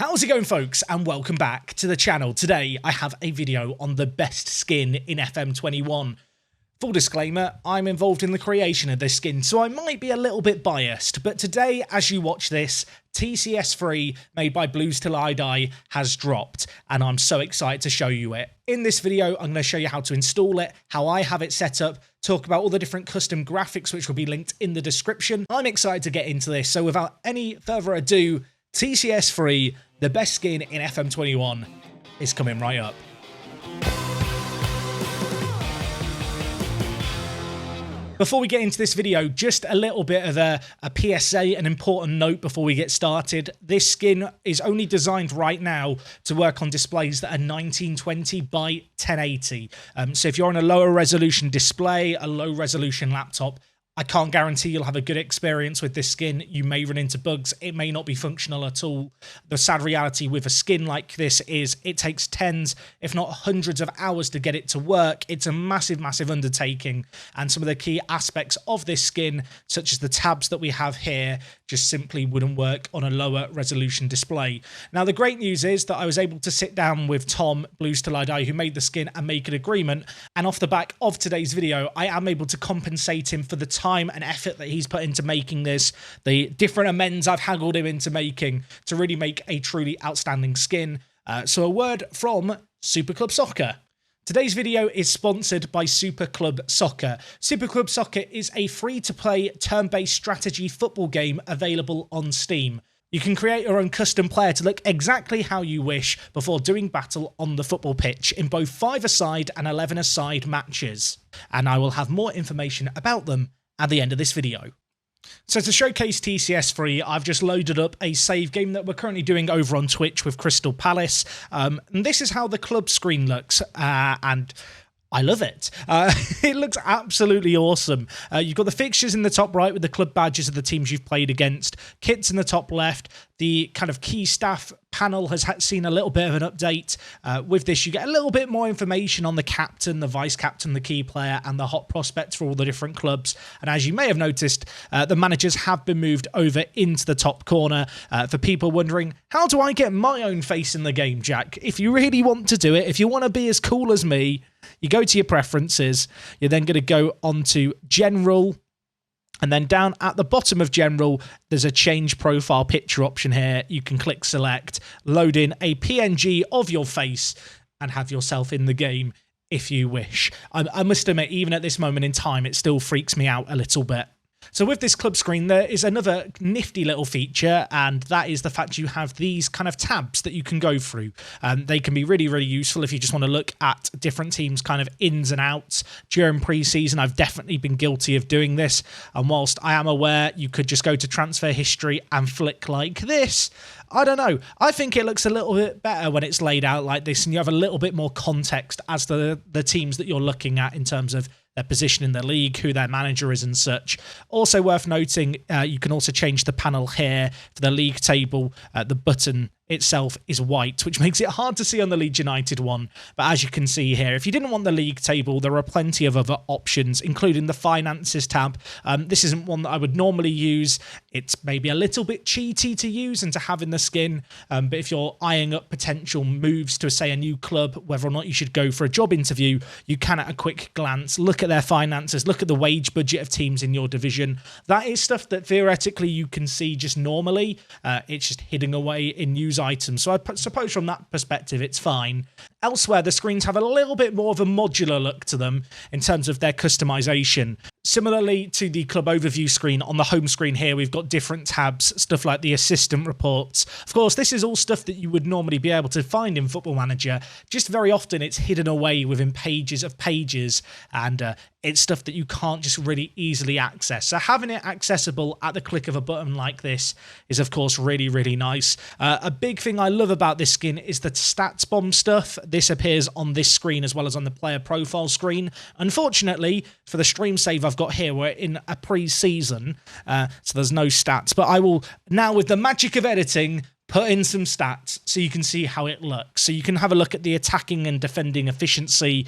How's it going, folks, and welcome back to the channel. Today I have a video on the best skin in FM21. Full disclaimer, I'm involved in the creation of this skin, so I might be a little bit biased, but today, as you watch this, TCS3, made by Blues Till I Die, has dropped, and I'm so excited to show you it. In this video, I'm going to show you how to install it, how I have it set up, talk about all the different custom graphics which will be linked in the description. I'm excited to get into this, so without any further ado, TCS3, the best skin in FM21, is coming right up. Before we get into this video, just a little bit of a PSA, an important note before we get started. This skin is only designed right now to work on displays that are 1920 by 1080. So if you're on a lower resolution display, a low resolution laptop, I can't guarantee you'll have a good experience with this skin. You may run into bugs. It may not be functional at all. The sad reality with a skin like this is it takes tens, if not hundreds of hours to get it to work. It's a massive, massive undertaking. And some of the key aspects of this skin, such as the tabs that we have here, just simply wouldn't work on a lower resolution display. Now, the great news is that I was able to sit down with Tom, Blues Till I Die, who made the skin, and make an agreement. And off the back of today's video, I am able to compensate him for the time and effort that he's put into making this, the different amends I've haggled him into making to really make a truly outstanding skin. So a word from Super Club Soccer. Today's video is sponsored by Super Club Soccer. Super Club Soccer is a free-to-play turn-based strategy football game available on Steam. You can create your own custom player to look exactly how you wish before doing battle on the football pitch in both 5-a-side and 11-a-side matches. And I will have more information about them at the end of this video. So to showcase TCS3, I've just loaded up a save game that we're currently doing over on Twitch with Crystal Palace. And this is how the club screen looks, and I love it. It looks absolutely awesome. You've got the fixtures in the top right with the club badges of the teams you've played against, kits in the top left. The kind of key staff panel has seen a little bit of an update. With this, you get a little bit more information on the captain, the vice captain, the key player, and the hot prospects for all the different clubs. And as you may have noticed, the managers have been moved over into the top corner. For people wondering, how do I get my own face in the game, Jack? If you really want to do it, if you want to be as cool as me, you go to your preferences. You're then going to go onto General. And then down at the bottom of General, there's a change profile picture option here. You can click select, load in a PNG of your face, and have yourself in the game if you wish. I must admit, even at this moment in time, it still freaks me out a little bit. So with this club screen, there is another nifty little feature, and that is the fact you have these kind of tabs that you can go through. They can be really, really useful if you just want to look at different teams' kind of ins and outs during pre-season. I've definitely been guilty of doing this, and whilst I am aware you could just go to transfer history and flick like this, I don't know. I think it looks a little bit better when it's laid out like this and you have a little bit more context as to the teams that you're looking at in terms of their position in the league, who their manager is and such. Also worth noting, you can also change the panel here for the league table. The button itself is white, which makes it hard to see on the Leeds United one. But as you can see here, if you didn't want the league table, there are plenty of other options, including the finances tab. This isn't one that I would normally use. It's maybe a little bit cheaty to use and to have in the skin. But if you're eyeing up potential moves to, say, a new club, whether or not you should go for a job interview, you can at a quick glance look at their finances, look at the wage budget of teams in your division. That is stuff that theoretically you can see just normally. It's just hidden away in news items. So I suppose from that perspective, it's fine. Elsewhere, the screens have a little bit more of a modular look to them in terms of their customization. Similarly to the club overview screen, on the home screen here, we've got different tabs, stuff like the assistant reports. Of course, this is all stuff that you would normally be able to find in Football Manager. Just very often it's hidden away within pages of pages, and it's stuff that you can't just really easily access. So having it accessible at the click of a button like this is, of course, really, really nice. A big thing I love about this skin is the stats bomb stuff. This appears on this screen as well as on the player profile screen. Unfortunately, for the stream save I've got here, we're in a pre-season, so there's no stats. But I will now, with the magic of editing, put in some stats so you can see how it looks. So you can have a look at the attacking and defending efficiency.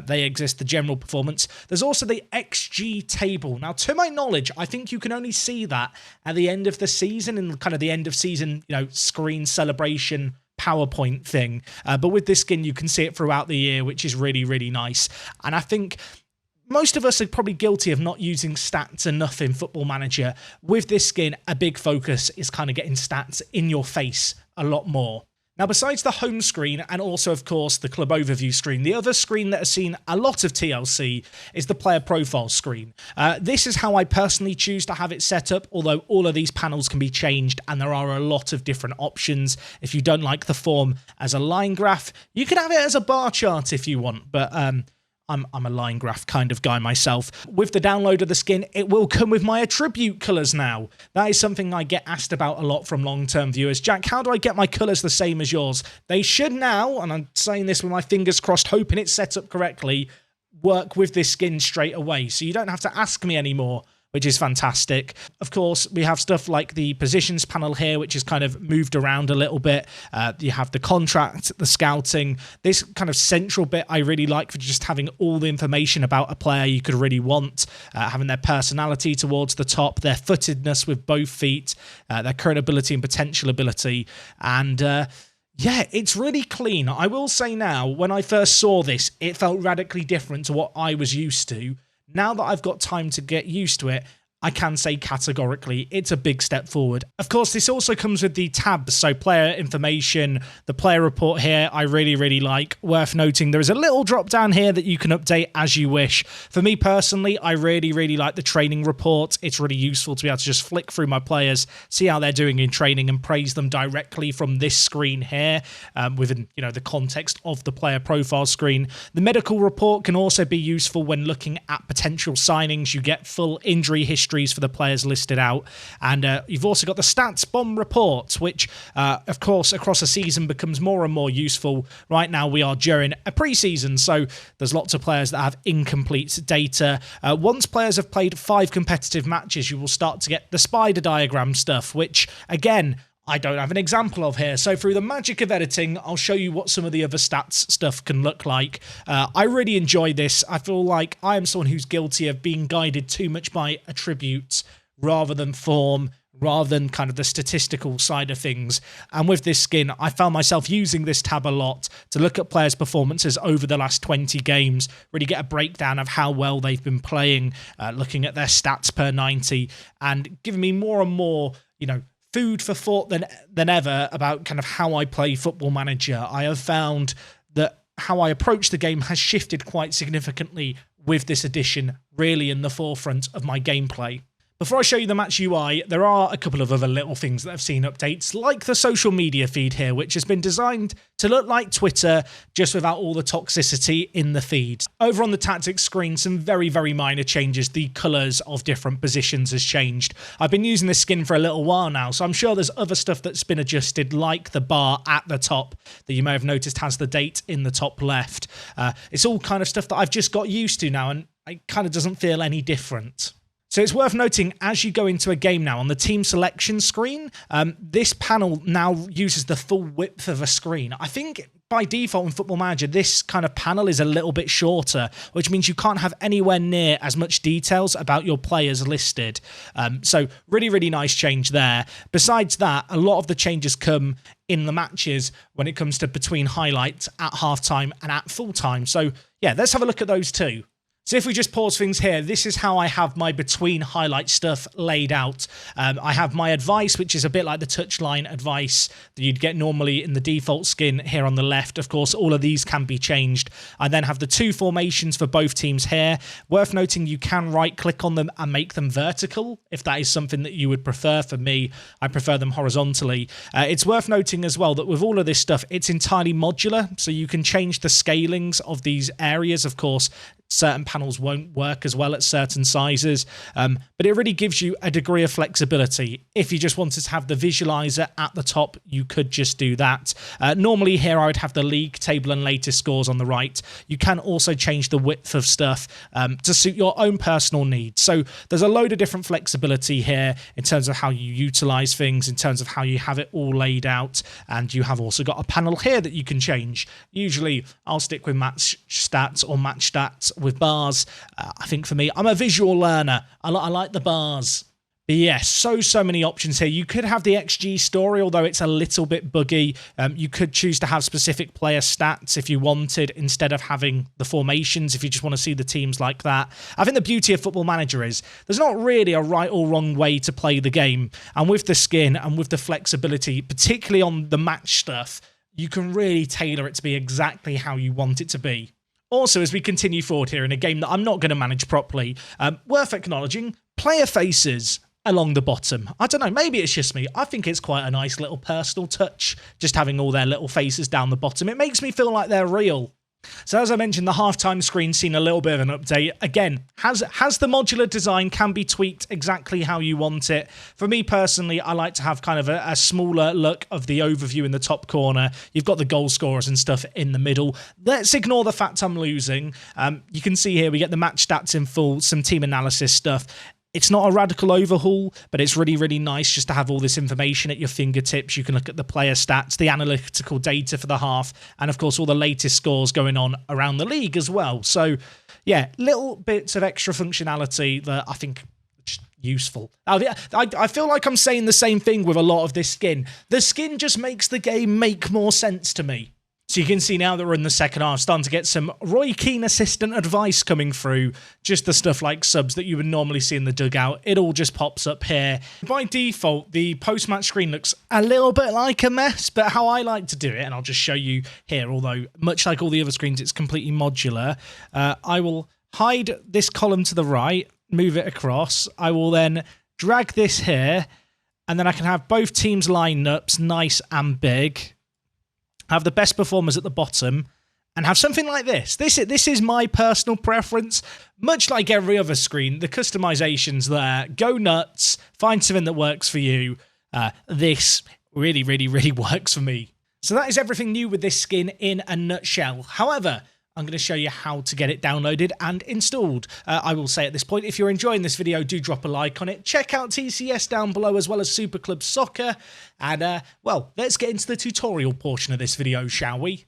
They exist, the general performance. There's also the XG table. Now, to my knowledge, I think you can only see that at the end of the season, in kind of the end of season, screen celebration PowerPoint thing. But with this skin, you can see it throughout the year, which is really, really nice. And I think most of us are probably guilty of not using stats enough in Football Manager. With this skin, a big focus is kind of getting stats in your face a lot more. Now, besides the home screen and also, of course, the club overview screen, the other screen that has seen a lot of TLC is the player profile screen. This is how I personally choose to have it set up, although all of these panels can be changed and there are a lot of different options. If you don't like the form as a line graph, you can have it as a bar chart if you want, but I'm a line graph kind of guy myself. With the download of the skin, it will come with my attribute colours now. That is something I get asked about a lot from long-term viewers. Jack, how do I get my colours the same as yours? They should now, and I'm saying this with my fingers crossed, hoping it's set up correctly, work with this skin straight away. So you don't have to ask me anymore, which is fantastic. Of course, we have stuff like the positions panel here, which is kind of moved around a little bit. You have the contract, the scouting. This kind of central bit I really like for just having all the information about a player you could really want, having their personality towards the top, their footedness with both feet, their current ability and potential ability, and yeah, it's really clean. I will say now, when I first saw this, it felt radically different to what I was used to. Now that I've got time to get used to it, I can say categorically it's a big step forward. Of course, this also comes with the tabs, so player information, the player report here, I really, really like. Worth noting, there is a little drop down here that you can update as you wish. For me personally, I really, really like the training report. It's really useful to be able to just flick through my players, see how they're doing in training and praise them directly from this screen here, within the context of the player profile screen. The medical report can also be useful when looking at potential signings. You get full injury history for the players listed out, and you've also got the stats bomb report, which of course across a season becomes more and more useful. Right now we are during a pre-season, so there's lots of players that have incomplete data. Once players have played 5 competitive matches, you will start to get the spider diagram stuff, which again I don't have an example of here. So through the magic of editing, I'll show you what some of the other stats stuff can look like. I really enjoy this. I feel like I am someone who's guilty of being guided too much by attributes rather than form, rather than kind of the statistical side of things. And with this skin, I found myself using this tab a lot to look at players' performances over the last 20 games, really get a breakdown of how well they've been playing, looking at their stats per 90, and giving me more and more, food for thought than ever about kind of how I play Football Manager. I have found that how I approach the game has shifted quite significantly with this edition, really in the forefront of my gameplay. Before I show you the match UI, there are a couple of other little things that I've seen updates, like the social media feed here, which has been designed to look like Twitter, just without all the toxicity in the feed. Over on the tactics screen, some very, very minor changes. The colours of different positions has changed. I've been using this skin for a little while now, so I'm sure there's other stuff that's been adjusted, like the bar at the top that you may have noticed has the date in the top left. It's all kind of stuff that I've just got used to now, and it kind of doesn't feel any different. So it's worth noting, as you go into a game now, on the team selection screen, this panel now uses the full width of a screen. I think by default in Football Manager, this kind of panel is a little bit shorter, which means you can't have anywhere near as much details about your players listed. So really, really nice change there. Besides that, a lot of the changes come in the matches when it comes to between highlights, at halftime and at full time. So yeah, let's have a look at those too. So if we just pause things here, this is how I have my between highlight stuff laid out. I have my advice, which is a bit like the touchline advice that you'd get normally in the default skin here on the left. Of course, all of these can be changed. I then have the 2 formations for both teams here. Worth noting, you can right-click on them and make them vertical, if that is something that you would prefer. For me, I prefer them horizontally. It's worth noting as well that with all of this stuff, it's entirely modular, so you can change the scalings of these areas, of course, certain panels won't work as well at certain sizes, but it really gives you a degree of flexibility. If you just wanted to have the visualizer at the top, you could just do that. Normally here I would have the league table and latest scores on the right. You can also change the width of stuff to suit your own personal needs. So there's a load of different flexibility here in terms of how you utilize things, in terms of how you have it all laid out, and you have also got a panel here that you can change. Usually I'll stick with match stats or match stats with bars. I think for me, I'm a visual learner. I like the bars. But yes, so many options here. You could have the XG story, although it's a little bit buggy. You could choose to have specific player stats if you wanted, instead of having the formations, if you just want to see the teams like that. I think the beauty of Football Manager is there's not really a right or wrong way to play the game. And with the skin and with the flexibility, particularly on the match stuff, you can really tailor it to be exactly how you want it to be. Also, as we continue forward here in a game that I'm not going to manage properly, worth acknowledging, player faces along the bottom. I don't know, maybe it's just me. I think it's quite a nice little personal touch, just having all their little faces down the bottom. It makes me feel like they're real. So as I mentioned, the halftime screen's seen a little bit of an update. Again, has the modular design, can be tweaked exactly how you want it. For me personally, I like to have kind of a smaller look of the overview in the top corner. You've got the goal scorers and stuff in the middle. Let's ignore the fact I'm losing. You can see here we get the match stats in full, some team analysis stuff. It's not a radical overhaul, but it's really nice just to have all this information at your fingertips. You can look at the player stats, the analytical data for the half, and of course all the latest scores going on around the league as well. So yeah, little bits of extra functionality that I think just useful. I feel like I'm saying the same thing with a lot of this skin. The skin just makes the game make more sense to me. So you can see now that we're in the second half, starting to get some Roy Keane assistant advice coming through. Just the stuff like subs that you would normally see in the dugout. It all just pops up here. By default, the post-match screen looks a little bit like a mess, but how I like to do it, and I'll just show you here, although much like all the other screens, it's completely modular. I will hide this column to the right, move it across. I will then drag this here, and then I can have both teams' lineups nice and big. Have the best performers at the bottom, and have something like this. This is my personal preference. Much like every other screen, the customization's there. Go nuts. Find something that works for you. This really works for me. So that is everything new with this skin in a nutshell. However, I'm going to show you how to get it downloaded and installed. I will say at this point, if you're enjoying this video, do drop a like on it. Check out TCS down below, as well as Super Club Soccer. And, well, let's get into the tutorial portion of this video, shall we?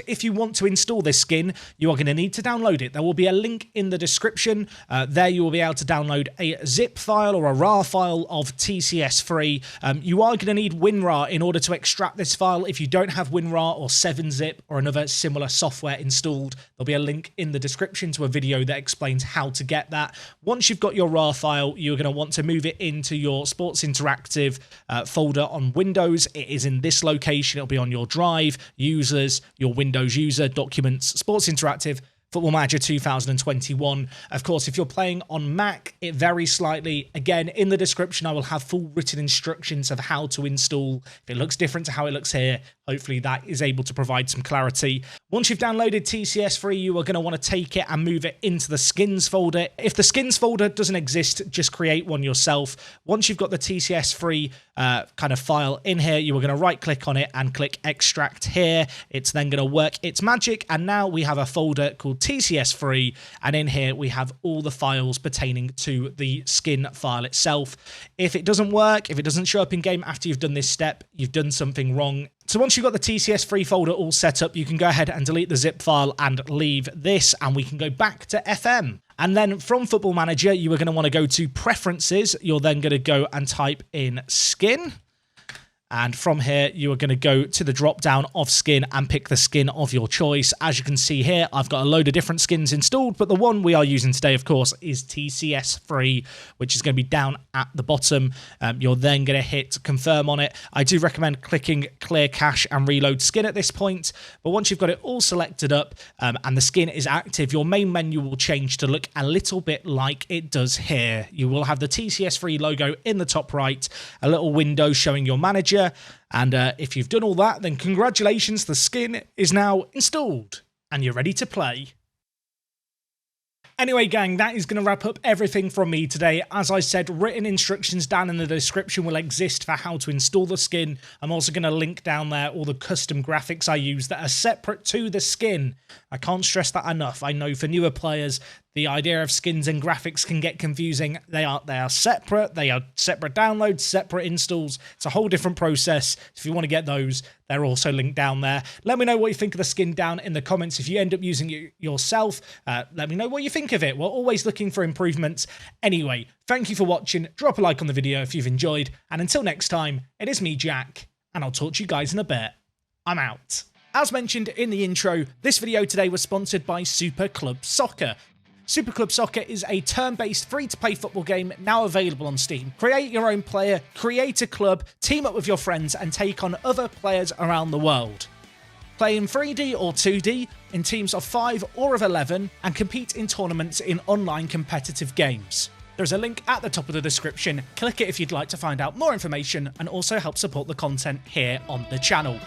If you want to install this skin, you are going to need to download it. There will be a link in the description. There you will be able to download a zip file or a RAR file of TCS3. You are going to need WinRAR in order to extract this file. If you don't have WinRAR or 7-zip or another similar software installed, there'll be a link in the description to a video that explains how to get that. Once you've got your RAR file, you're going to want to move it into your Sports Interactive folder on Windows. It is in this location. It'll be on your drive, users, your Windows user, documents, Sports Interactive, Football Manager 2021. Of course, if you're playing on Mac, it varies slightly. Again, in the description, I will have full written instructions of how to install. If it looks different to how it looks here, hopefully that is able to provide some clarity. Once you've downloaded TCS3, you are going to want to take it and move it into the skins folder. If the skins folder doesn't exist, just create one yourself. Once you've got the TCS3 kind of file in here, you are going to right click on it and click extract here. It's then going to work its magic, and now we have a folder called TCS3, and in here we have all the files pertaining to the skin file itself. If it doesn't work, if it doesn't show up in game after you've done this step, you've done something wrong. So once you've got the TCS3 folder all set up, you can go ahead and delete the zip file and leave this, and we can go back to FM. And then from Football Manager, you are going to want to go to Preferences. You're then going to go and type in Skin. And from here, you are going to go to the drop down of skin and pick the skin of your choice. As you can see here, I've got a load of different skins installed, but the one we are using today, of course, is TCS3, which is going to be down at the bottom. You're then going to hit confirm on it. I do recommend clicking clear cache and reload skin at this point. But once you've got it all selected up and the skin is active, your main menu will change to look a little bit like it does here. You will have the TCS3 logo in the top right, a little window showing your manager. And if you've done all that, then congratulations, the skin is now installed and you're ready to play. Anyway, gang, that is going to wrap up everything from me today. As I said, written instructions down in the description will exist for how to install the skin. I'm also going to link down there all the custom graphics I use that are separate to the skin. I can't stress that enough. I know for newer players, the idea of skins and graphics can get confusing. They are separate. They are separate downloads, separate installs. It's a whole different process. If you want to get those, they're also linked down there. Let me know what you think of the skin down in the comments. If you end up using it yourself, let me know what you think of it. We're always looking for improvements. Anyway, thank you for watching. Drop a like on the video if you've enjoyed. And until next time, it is me, Jack, and I'll talk to you guys in a bit. I'm out. As mentioned in the intro, this video today was sponsored by Super Club Soccer. Super Club Soccer is a turn-based free-to-play football game now available on Steam. Create your own player, create a club, team up with your friends and take on other players around the world. Play in 3D or 2D, in teams of 5 or of 11, and compete in tournaments in online competitive games. There's a link at the top of the description. Click it if you'd like to find out more information and also help support the content here on the channel.